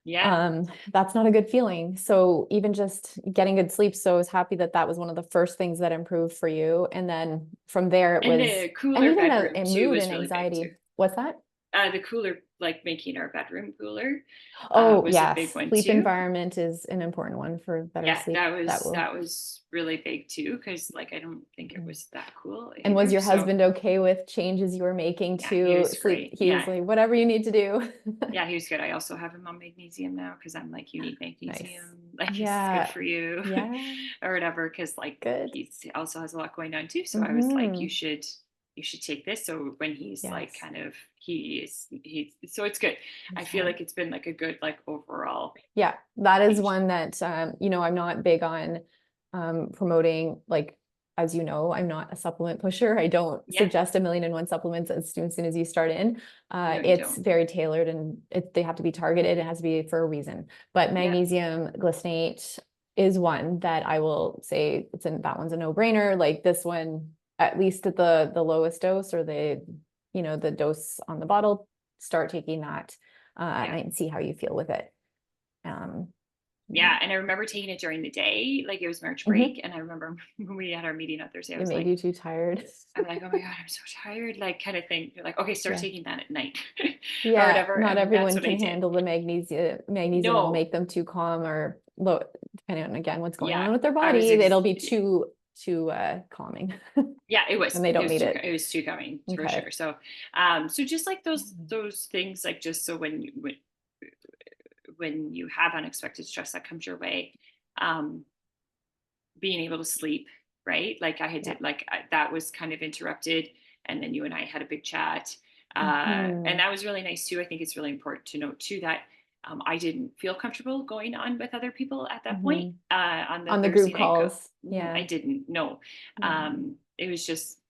Yeah. That's not a good feeling. So even just getting good sleep, so I was happy that that was one of the first things that improved for you. And then from there it And was, the and cooler even bedroom too mood was and really big anxiety. too. What's that? The cooler, like making our bedroom cooler, Oh, was a big yes. one Sleep too. environment is an important one for better Yeah, sleep. that That was will. that was really big too because like I don't think it Mhm. was that cool And was either. your So husband okay with changes you were making yeah, he to was sleep? great. He was Yeah, like, whatever you need to do. yeah, he was good. I also have him on magnesium now because I'm like, you need Nice. magnesium, like it's good Yeah. for you, Yeah. or whatever. Because like Good. he also has a lot going on too. So I was like, Hmm. you should take this. So when he's like Yes. kind of he so it's good. I feel Yeah. like it's been like a good like overall Yeah, that is change. one that, I'm not big on promoting, like, as you know, I'm not a supplement pusher. I don't Yeah, suggest a million and one supplements as soon as you start in. no, you It's don't. very tailored and they have to be targeted. It has to be for a reason. But Yeah, magnesium glycinate is one that I will say that one's a no-brainer. Like this one, at least at the lowest dose or the dose on the bottle, start taking that at yeah. night and see how you feel with it. Um, Yeah, and I remember taking it during the day, like it was March mhm. break, and I remember when we had our meeting on Thursday, I It was made like, you too tired. I'm like, oh my god, I'm so tired, like kind of thing. You're like, okay, start Yeah. taking that at night, or Yeah, whatever, not and that's everyone what I can did. handle the magnesium. Magnesium will No, make them too calm or low, depending on again what's going yeah, on with their I was body. It'll be too too calming Yeah, it and was. they It don't was need too. it. It was too coming for Okay. sure. So, so just like those things, like just so when you have unexpected stress that comes your way, um, being able to sleep, right? Like I had Yeah. did, like that was kind of interrupted, and then you and I had a big chat, and Mhm. that was really nice too. I think it's really important to note too that I didn't feel comfortable going on with other people at that point Mhm. on the On the Thursday group night. calls. I Yeah. didn't. No, Yeah. it was just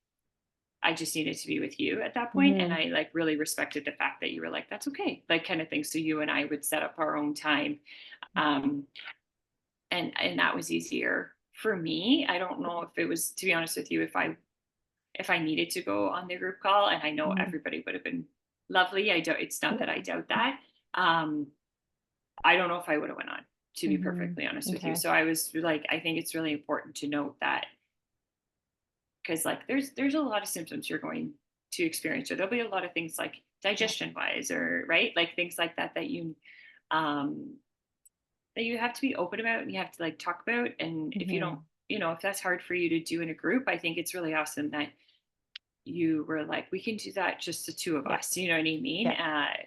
I just needed to be with you at that point, and Mhm. I like really respected the fact that you were like, "That's okay," like kind of thing. So you and I would set up our own time, um, and that was easier for me. I don't know if it was, to be honest with you, if I needed to go on the group call, and I know Mhm. everybody would have been lovely. I don't. It's not Yeah. that I doubt that. Um, I don't know if I would have went on, to be Mhm. perfectly honest with you. Okay. So I was like, I think it's really important to note that, because like there's a lot of symptoms you're going to experience, or there'll be a lot of things like Yeah. digestion wise, or right, like things like that um that you have to be open about and you have to like talk about. And if you don't, Mhm. if that's hard for you to do in a group, I think it's really awesome that you were like, we can do that just the two of Yeah. us, you know what I mean? Yeah.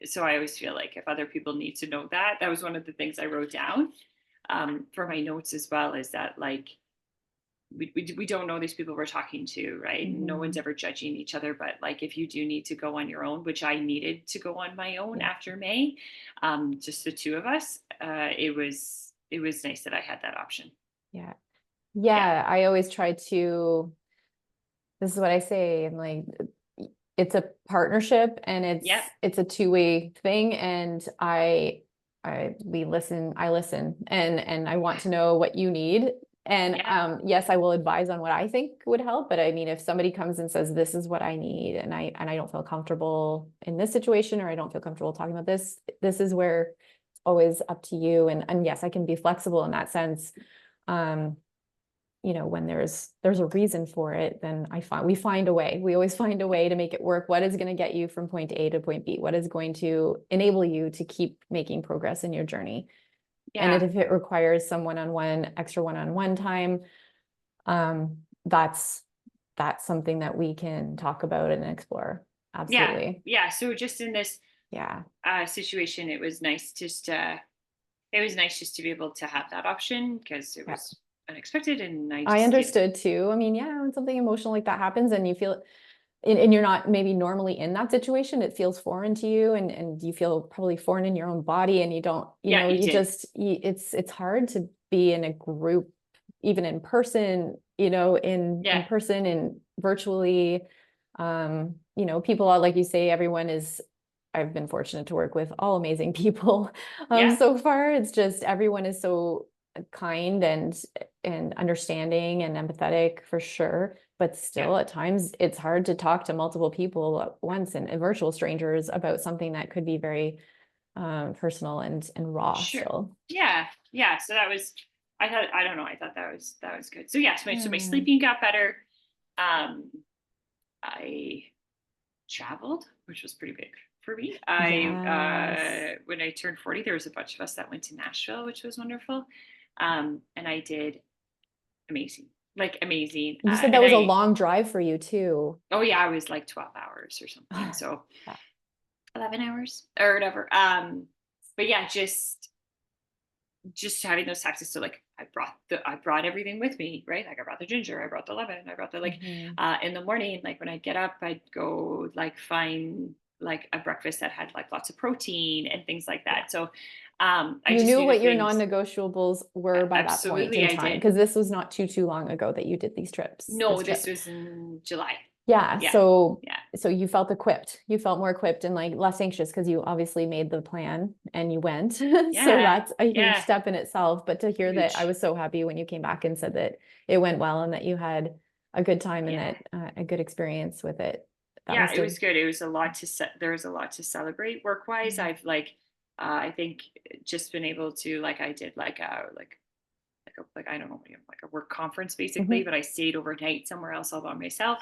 So I always feel like if other people need to know that, that was one of the things I wrote down for my notes as well, is that like we don't know these people we're talking to, right? No one's Mhm. ever judging each other, but like if you do need to go on your own, which I needed to go on my own Yeah. after May, just the two of us, it was nice that I had that option. Yeah. Yeah, Yeah. I always try to, this is what I say, and like it's a partnership and yep, it's a two-way thing. And I listen and I want to know what you need. And yep, yes, I will advise on what I think would help. But I mean, if somebody comes and says, this is what I need, and I don't feel comfortable in this situation, or I don't feel comfortable talking about this is where it's always up to you. And yes, I can be flexible in that sense. Um, when there's a reason for it, then we find a way. We always find a way to make it work. What is going to get you from point A to point B? What is going to enable you to keep making progress in your journey? And yeah, if it requires some one-on-one, extra one-on-one time, um, that's something that we can talk about and explore. yeah, Absolutely. yeah. So just in this Yeah. situation, it was nice just to be able to have that option because it Yeah. was unexpected, and I I just, understood too. I mean, yeah, when something emotional like that happens and you feel and you're not maybe normally in that situation, it feels foreign to you, and you feel probably foreign in your own body, and you don't, yeah, you you did, just, it's hard to be in a group, even in person, yeah, in person and virtually. People are, like you say, everyone is, I've been fortunate to work with all amazing people yeah, so far. It's just everyone is so kind and understanding and empathetic for sure, but yeah. still at times it's hard to talk to multiple people at once, and virtual strangers, about something that could be very personal and raw Sure. still. Yeah. Yeah. So that was, I don't know. I thought that was good. So yes, my Yeah. sleeping got better. Um, I traveled, which was pretty big for me. Yes. When I turned 40, there was a bunch of us that went to Nashville, which was wonderful. And I did amazing, like amazing. You said that And was a long drive for you too. oh yeah, I was like 12 hours or something. So Yeah. 11 hours or whatever. But yeah, just having those taxes. So like I brought everything with me, right? Like I brought the ginger, I brought the lemon, I brought the like Mhm. in the morning, like when I get up, I'd go like find like a breakfast that had like lots of protein and things like Yeah. that. So I You just knew knew the what your things. non-negotiables were by that point Absolutely in I time, did. because this was not too long ago that you did this No, this trip. was in July. Yeah, Yeah. Yeah. so you felt equipped. You felt more equipped and like less anxious because you obviously made the plan and you went. So Yeah. that's a huge Yeah. step in itself. But to hear that, I Huge. was so happy when you came back and said that it went well and that you had a good time and Yeah. that a good experience with it. That Yeah, must it have. was good. It was a lot there was a lot to celebrate work wise. Mhm. I've like I think just been able to, like I did like I don't know, like a work conference basically, Mhm. but I stayed overnight somewhere else all by myself.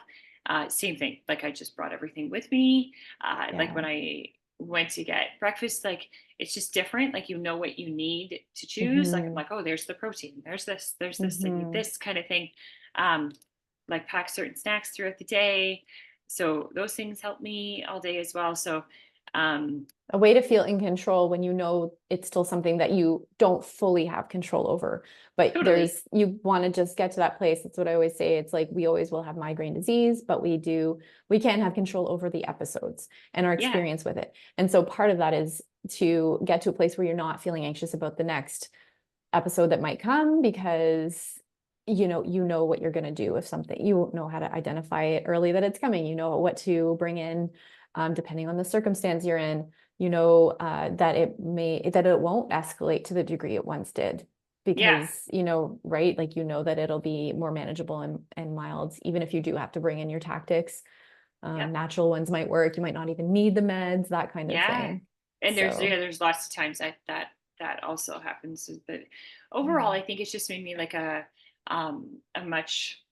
Same thing. Like I just brought everything with me. Like Yeah. when I went to get breakfast, like it's just different. Like you know what you need to choose. Like I'm Mm-hmm. like, oh, there's the protein, there's this, I need Mm-hmm. this kind of thing. Um, like pack certain snacks throughout the day. So those things help me all day as well. So um A way to feel in control when you know it's still something that you don't fully have control over. But totally. you want to just get to that place. That's what I always say. It's like we always will have migraine disease, but we can't have control over the episodes and our Yeah. experience with it. And so part of that is to get to a place where you're not feeling anxious about the next episode that might come, because you know what you're going to do if something, you know how to identify it early that it's coming, you know what to bring in, depending on the circumstance you're in, that it won't escalate to the degree it once did, Yeah. because right, like that it'll be more manageable and mild, even if you do have to bring in your tactics. Yep. Natural ones might work, you might not even need the meds, that kind of Yeah. thing. And So there's lots of times that also happens. But overall, yeah. I think it's just made me like a much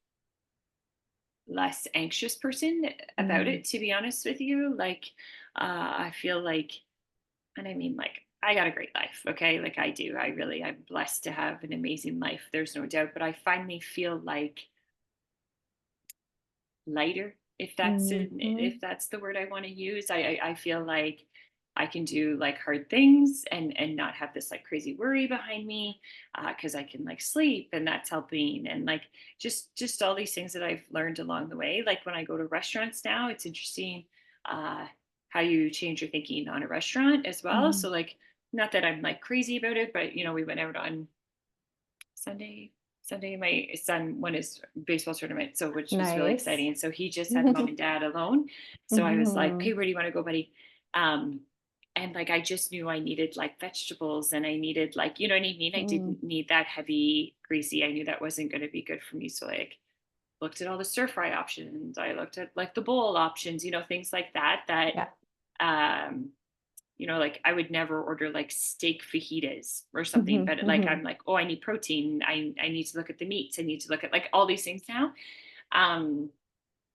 less anxious person about Mm, it, to be honest with you. Like I feel like, and I mean, like I got a great life. Okay. Like I do. I'm blessed to have an amazing life. There's no doubt. But I finally feel like lighter, mhm. if that's the word I want to use. I feel like I can do like hard things and not have this like crazy worry behind me, because I can like sleep, and that's helping. And like just all these things that I've learned along the way. Like when I go to restaurants now, it's interesting uh, how you change your thinking on a restaurant as well. Mhm. So like, not that I'm like crazy about it, but we went out on Sunday. Sunday, my son won his baseball tournament, so which was really Nice. exciting. So he just had mom and dad alone. So I was like, "Okay, Mhm. where do you want to go, buddy?" Um, and like I just knew I needed like vegetables, and I needed like, you know what I mean. I Mm. didn't need that heavy, greasy. I knew that wasn't going to be good for me. So like looked at all the stir fry options. I looked at like the bowl options, things like that. Yeah. Um, like I would never order like steak fajitas or something, Mhm. but like Mhm. I'm like, oh, I need protein. I need to look at the meats. I need to look at like all these things now. Um,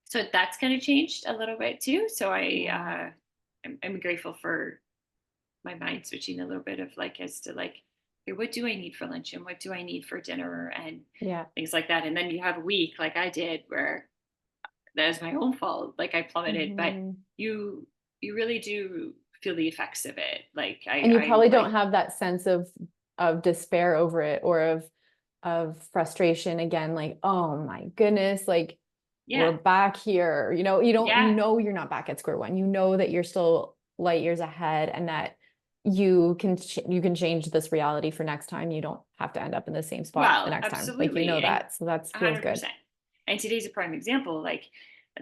so that's kind of changed a little bit too. So Yeah. I'm grateful for my mind switching a little bit of like as to like, okay, what do I need for lunch and what do I need for dinner and Yeah. things like that. And then you have a week like I did where that is my own fault. Like I plummeted, but Mhm. you you really do feel the effects of it. Like And you I'm probably don't like, have that sense of despair over it, or of frustration again, like, oh my goodness, like we're yeah, back here. yeah, You're not back at square one. You know that you're still light years ahead, and that you can change this reality for next time. You don't have to end up in the same spot the well, next time. Like absolutely, and that. So that feels good. 100%. And today's a prime example, like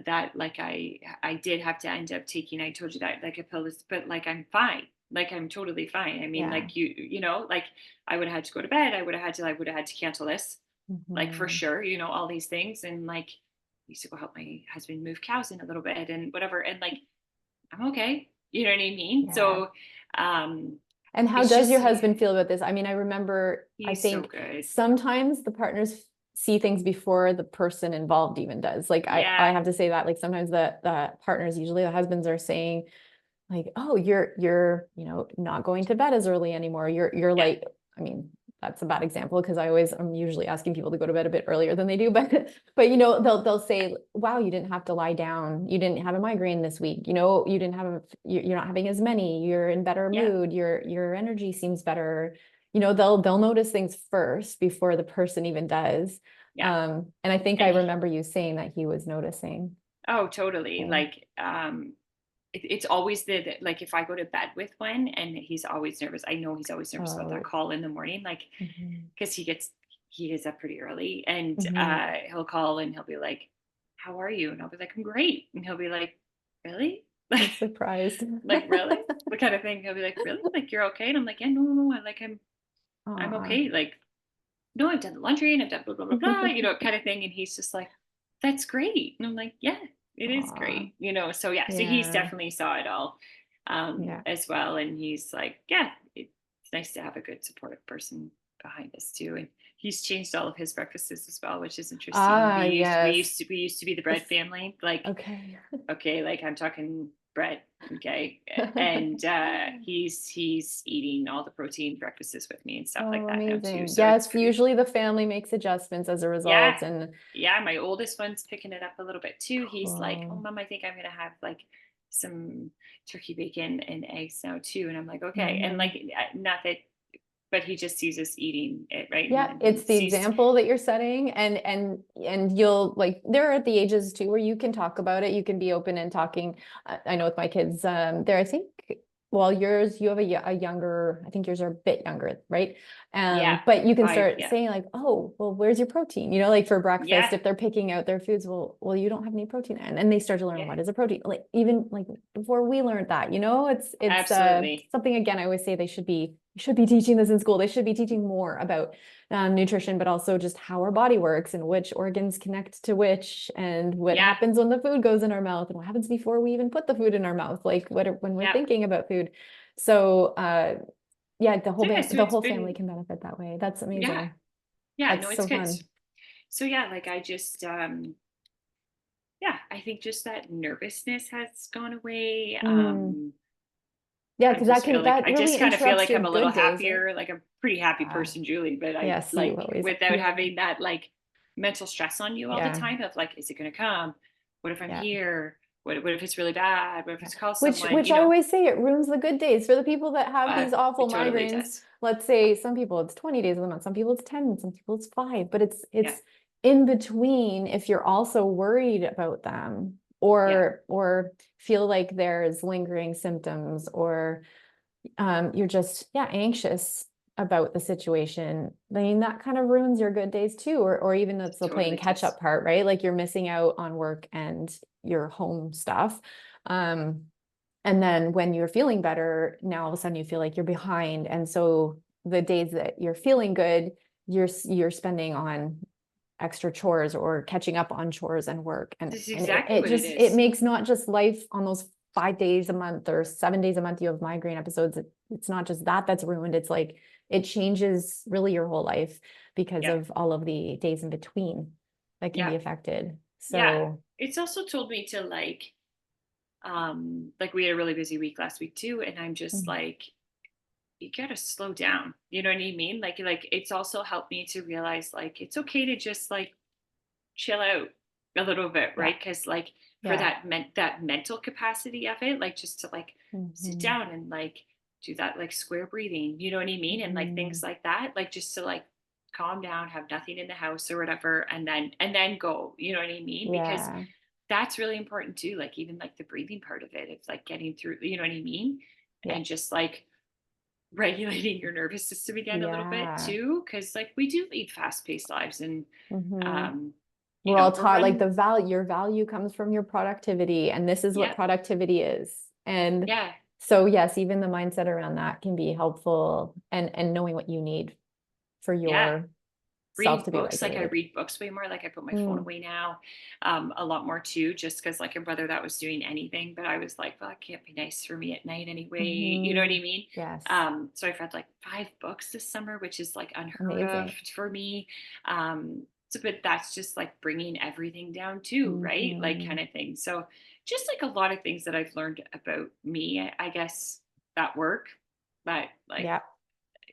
that. Like I did have to end up taking. I told you that like a pill, but like I'm fine. Like I'm totally fine. I mean, Yeah. like like I would have had to go to bed. I would have had to cancel this, like for Mhm. sure. All these things, and like I used to go help my husband move cows in a little bit and whatever, and like I'm okay. You know what I mean? Yeah. So um And how it's does your just husband feel about this? I mean, I remember, I he's so think good. sometimes the partners see things before the person involved even does. Like I Yeah, have to say that, like sometimes the partners, usually the husbands, are saying like, oh, you're not going to bed as early anymore. You're yeah, like, I mean, that's a bad example, because I'm usually asking people to go to bed a bit earlier than they do, but they'll say, wow, you didn't have to lie down, you didn't have a migraine this week, you didn't have you're not having as many, you're in better yeah, mood, your energy seems better. They'll notice things first before the person even does. yeah. And I think I And remember you saying that he was noticing. oh, totally. So, Like it's always like if I go to bed with one and he's always nervous. I know he's always nervous about that oh, call in the morning, like mhm, because he gets up pretty early, and mhm. he'll call and he'll be like, "How are you?" And I'll be like, "I'm great," and he'll be like, "Really?" He's surprised. Like really, what kind of thing. He'll be like, really, like you're okay, and I'm like, yeah, no, no, no, I'm Aw. okay, like no, I've done the laundry and I've done blah blah blah blah, kind of thing. And he's just like, that's great, and I'm like, yeah, it is Aw. great, so yeah, so he's Yeah. definitely saw it all Yeah. as well. And he's like, yeah, it's nice to have a good supportive person behind us too. And he's changed all of his breakfasts as well, which is interesting. Ah, yes. We used to be the bread This, family, like okay. okay, like I'm talking bread. Okay. And he's eating all the protein breakfasts with me and stuff like Oh, that now too. amazing. So it's Yes, great. usually the family makes adjustments as a Yeah. result. And Yeah. My oldest one's picking it up a little bit too. He's like, oh, cool. mom, I think I'm going to have like some turkey bacon and eggs now too. And I'm like, okay. And Mhm. like, not that, but he just sees us eating it, right? And Yeah, then he it's the sees, example that you're setting, and you'll like there are the ages too where you can talk about it. You can be open and talking. I know with my kids, there I think, well, yours you have a younger. I think yours are a bit younger, right? yeah, But you can 5. start Yeah. saying like, oh, well, where's your protein? You know, like for breakfast, Yeah. if they're picking out their foods, well, you don't have any protein, and they start to learn Yeah. what is a protein. Like even like before we learned that, you know, it's Absolutely. something again. I always say they should be teaching this in school. They should be teaching more about nutrition, but also just how our body works and which organs connect to which, and what Yeah. happens when the food goes in our mouth, and what happens before we even put the food in our mouth, like when we're Yeah. thinking about food. So, yeah, So yeah, so the it's whole family been, can benefit that way. That's yeah. amazing. Yeah, no, That's it's so good. fun. So yeah, like I just yeah, I think just that nervousness has gone away. Mm. Yeah, because that I just really kind of feel interrupts like your I'm a little good days, right? happier, like a pretty happy Yeah. person, Julie, but I Yes, you like always, without yeah, having that like mental stress on you all the yeah, time of like, is it going to come? What if I'm yeah. here? What if it's really bad? What if Yeah. it's call Which someone, which I always say it ruins the good days for the people that have these awful it totally migraines. does. Let's say some people it's 20 days of the month, some people it's 10, some people it's 5, but Yeah. it's in between if you're also worried about them, Yeah. or feel like there's lingering symptoms, or you're just yeah anxious about the situation. I mean that kind of ruins your good days too, or even it's the playing Totally catch does. up part, right? Like you're missing out on work and your home stuff. Um, and then when you're feeling better, now all of a sudden you feel like you're behind. And so the days that you're feeling good, you're spending on extra chores or catching up on chores and work. And This is and it, exactly it what it just it is. makes not just life on those 5 days a month or 7 days a month you have migraine episodes. It's not just that's ruined. It's like it changes really your whole life because Yeah. of all of the days in between that can Yeah. be affected. Yeah. So It's also told me to like we had a really busy week last week too, and I'm just mm, like, you gotta slow down. You know what I mean? Like it's also helped me to realize like it's okay to just like chill out a little bit, yeah, right? Because like for yeah. that mental capacity of it, like just to like sit Mhm. down and like do that like square breathing, you know what I mean? And like things Mhm. like that, like just to like calm down, have nothing in the house or whatever, and then go, you know what I mean? Because Yeah. that's really important too. Like even like the breathing part of it, it's like getting through, you know what I mean? Yeah. And just like regulating your nervous system again a little bit Yeah. too. Cause like we do lead fast paced lives and, Hmm. um, We're all we're taught like running. the value, your value comes from your productivity, and this is what Yeah. productivity is. And Yeah. so yes, even the mindset around that can be helpful, and knowing what you need for Yeah. your self Reading to be books, like I regulated. read books way more, like I put my phone Mm. away now, a lot more too, just because like a brother that was doing anything, but I was like, well, it can't be nice for me at night anyway. You know what I Hmm. mean? Yes. So I've read like 5 books this summer, which is like unheard of Amazing. for me. So, but that's just like bringing everything down too, right? Like Hmm. kind of thing. So just like a lot of things that I've learned about me, I guess that work, but like, Yeah,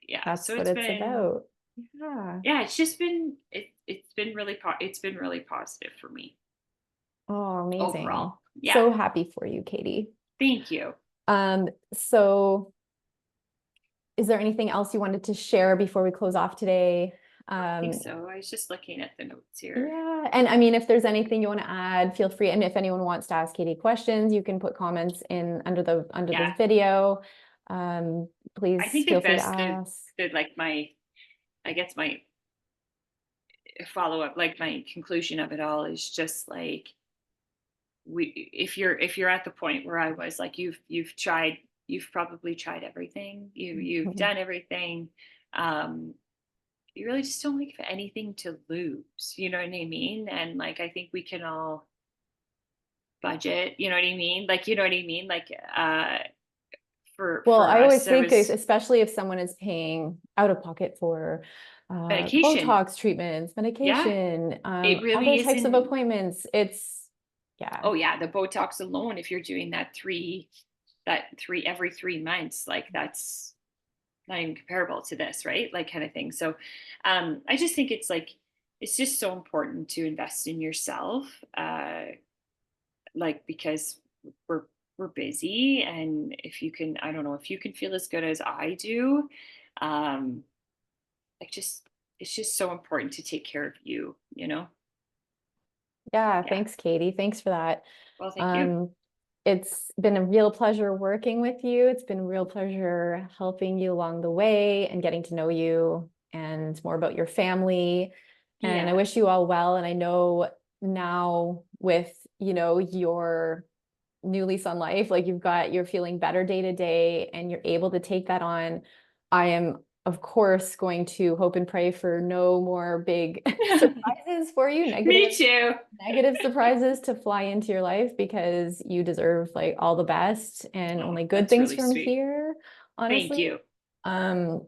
yeah. So that's what it's it's been, about. Yeah. yeah, it's just been it's been really it's been really positive for me Oh, amazing. overall. Yeah. So happy for you, Katie. Thank you. So is there anything else you wanted to share before we close off today? I don't think Um, so. I was just looking at the notes here. yeah, and I mean, if there's anything you want to add, feel free. And if anyone wants to ask Katie questions, you can put comments in under Yeah. this video. I Please think the feel free to best ask. the like my I guess my follow up, like my conclusion of it all is just like we if you're at the point where I was like you've probably tried everything. You've Mhm. done everything. Um you really just don't like have anything to lose. You know what I mean? And like I think we can all budget, you know what I mean? Like, you know what I mean? Like, Well, for I always us, there think, was especially if someone is paying out of pocket for medication. Botox treatments, Yeah, medication, it other really types of isn't. appointments, Yeah. Oh yeah, the Botox alone, if you're doing every 3 months, like that's not even comparable to this, right? Like kind of thing. So I just think it's just so important to invest in yourself. Like because we're we're busy, and if you can, I don't know, if you can feel as good as I do, um, like just it's just so important to take care of you, you know? Yeah, Yeah. thanks, Katie. Thanks for that. Well, thank you. Um, it's been a real pleasure working with you. It's been a real pleasure helping you along the way and getting to know you and more about your family. And I Yeah. wish you all well. And I know now with, your new lease on life, like you're feeling better day to day and you're able to take that on. I am, of course, going to hope and pray for no more big surprises for you, Me too. negative surprises to fly into your life because you deserve like all the best and Oh, only good that's things really from sweet. here, Thank honestly. you. Um,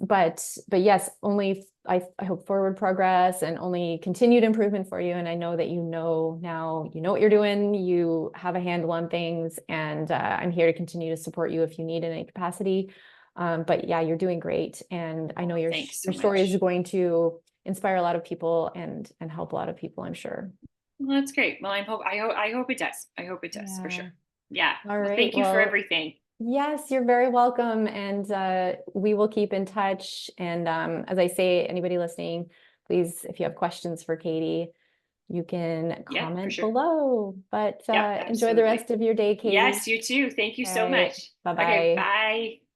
but yes, only I hope forward progress and only continued improvement for you. And I know that now, you know what you're doing, you have a handle on things, and I'm here to continue to support you if you need in any capacity. But yeah, you're doing great. And I know Oh, thanks so your story is much. going to inspire a lot of people and help a lot of people, I'm sure. Well, that's great. Well, I hope it does. I hope it does for sure. Yeah. Yeah. All Well, right. thank you for Well, everything. yes, you're very welcome. And we will keep in touch. And as I say, anybody listening, please, if you have questions for Katie, you can Yeah, for comment sure. below. But Yep, enjoy the absolutely. rest of your day, Katie. Yes, you too. Thank you All so right. much. Okay, Bye-bye. bye.